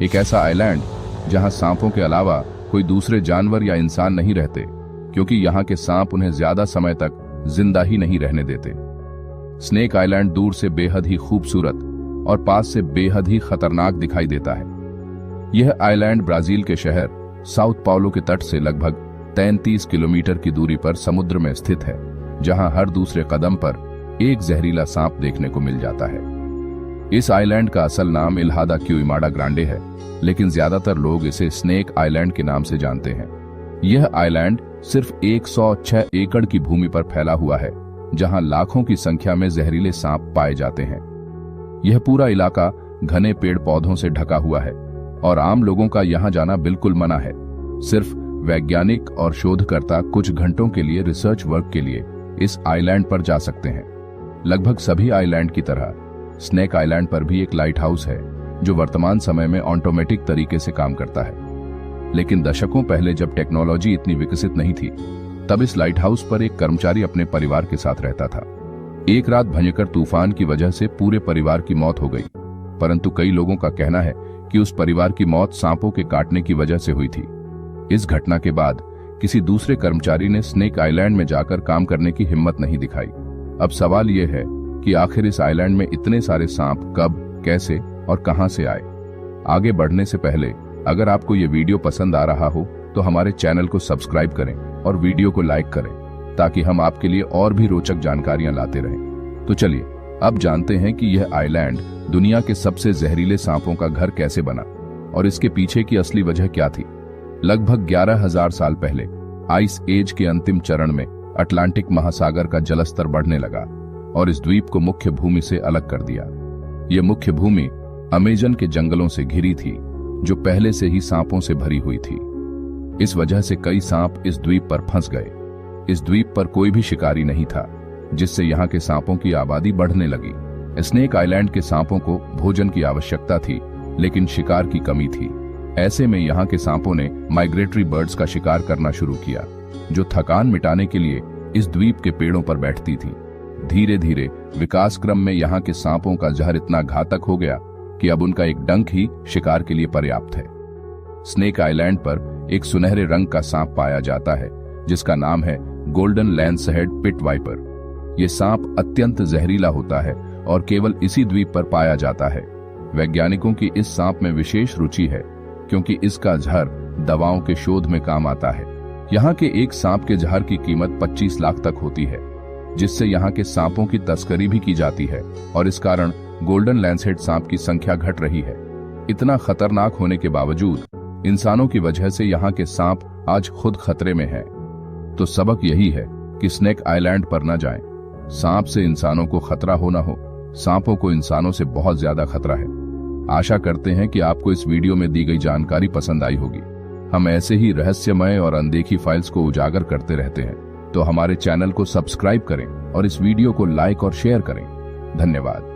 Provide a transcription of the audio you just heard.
एक ऐसा आइलैंड जहां सांपों के अलावा कोई दूसरे जानवर या इंसान नहीं रहते, क्योंकि यहाँ के सांप उन्हें ज्यादा समय तक जिंदा ही नहीं रहने देते। स्नेक आइलैंड दूर से बेहद ही खूबसूरत और पास से बेहद ही खतरनाक दिखाई देता है। यह आइलैंड ब्राजील के शहर साउथ पाउलो के तट से लगभग 33 किलोमीटर की दूरी पर समुद्र में स्थित है, जहां हर दूसरे कदम पर एक जहरीला सांप देखने को मिल जाता है। इस आइलैंड का असल नाम इल्हादा क्यूइमाडा ग्रांडे है, लेकिन ज्यादातर लोग इसे स्नेक आइलैंड के नाम से जानते हैं। यह आइलैंड सिर्फ 106 एकड़ की भूमि पर फैला हुआ है, जहां लाखों की संख्या में जहरीले सांप पाए जाते हैं। यह पूरा इलाका घने पेड़ पौधों से ढका हुआ है और आम लोगों का यहां जाना बिल्कुल मना है। सिर्फ वैज्ञानिक और शोधकर्ता कुछ घंटों के लिए रिसर्च वर्क के लिए इस आइलैंड पर जा सकते हैं। लगभग सभी आइलैंड की तरह स्नेक आइलैंड पर भी एक लाइट हाउस है, जो वर्तमान समय में ऑटोमेटिक तरीके से काम करता है। लेकिन दशकों पहले जब टेक्नोलॉजी इतनी विकसित नहीं थी, तब इस लाइट हाउस पर एक कर्मचारी अपने परिवार के साथ रहता था। एक रात भयंकर तूफान की वजह से पूरे परिवार की मौत हो गई, परंतु कई लोगों का कहना है कि उस परिवार की मौत सांपों के काटने की वजह से हुई थी। इस घटना के बाद किसी दूसरे कर्मचारी ने स्नेक आइलैंड में जाकर काम करने की हिम्मत नहीं दिखाई। अब सवाल यह है कि आखिर इस आइलैंड में इतने सारे सांप कब, कैसे और कहां से आए। आगे बढ़ने से पहले अगर आपको ये वीडियो पसंद आ रहा हो तो हमारे चैनल को सब्सक्राइब करें और वीडियो को लाइक करें, ताकि हम आपके लिए और भी रोचक जानकारियां लाते रहें। तो चलिए अब जानते हैं कि यह आइलैंड दुनिया के सबसे जहरीले सांपों का घर कैसे बना और इसके पीछे की असली वजह क्या थी। लगभग 11,000 साल पहले आइस एज के अंतिम चरण में अटलांटिक महासागर का जलस्तर बढ़ने लगा और इस द्वीप को मुख्य भूमि से अलग कर दिया। यह मुख्य भूमि अमेजन के जंगलों से घिरी थी, जो पहले से ही सांपों से भरी हुई थी। इस वजह से कई सांप इस द्वीप पर फंस गए। इस द्वीप पर कोई भी शिकारी नहीं था, जिससे यहाँ के सांपों की आबादी बढ़ने लगी। स्नेक आइलैंड के सांपों को भोजन की आवश्यकता थी, लेकिन शिकार की कमी थी। ऐसे में यहाँ के सांपों ने माइग्रेटरी बर्ड्स का शिकार करना शुरू किया, जो थकान मिटाने के लिए इस द्वीप के पेड़ों पर बैठती थी। धीरे धीरे विकास क्रम में यहाँ के सांपों का जहर इतना घातक हो गया कि अब उनका एक डंक ही शिकार के लिए पर्याप्त है। स्नेक आइलैंड पर एक सुनहरे रंग का सांप पाया जाता है, जिसका नाम है गोल्डन लैंसहेड पिट वाइपर। ये सांप अत्यंत जहरीला होता है और केवल इसी द्वीप पर पाया जाता है। वैज्ञानिकों की इस सांप में विशेष रुचि है, क्योंकि इसका जहर दवाओं के शोध में काम आता है। यहाँ के एक सांप के जहर की कीमत 25 लाख तक होती है, जिससे यहाँ के सांपों की तस्करी भी की जाती है और इस कारण गोल्डन लैंसहेड सांप की संख्या घट रही है। इतना खतरनाक होने के बावजूद इंसानों की वजह से यहाँ के सांप आज खुद खतरे में हैं। तो सबक यही है कि स्नेक आइलैंड पर न जाएं। सांप से इंसानों को खतरा हो ना हो, सांपों को इंसानों से बहुत ज्यादा खतरा है। आशा करते हैं कि आपको इस वीडियो में दी गई जानकारी पसंद आई होगी। हम ऐसे ही रहस्यमय और अनदेखी फाइल्स को उजागर करते रहते हैं, तो हमारे चैनल को सब्सक्राइब करें और इस वीडियो को लाइक और शेयर करें। धन्यवाद।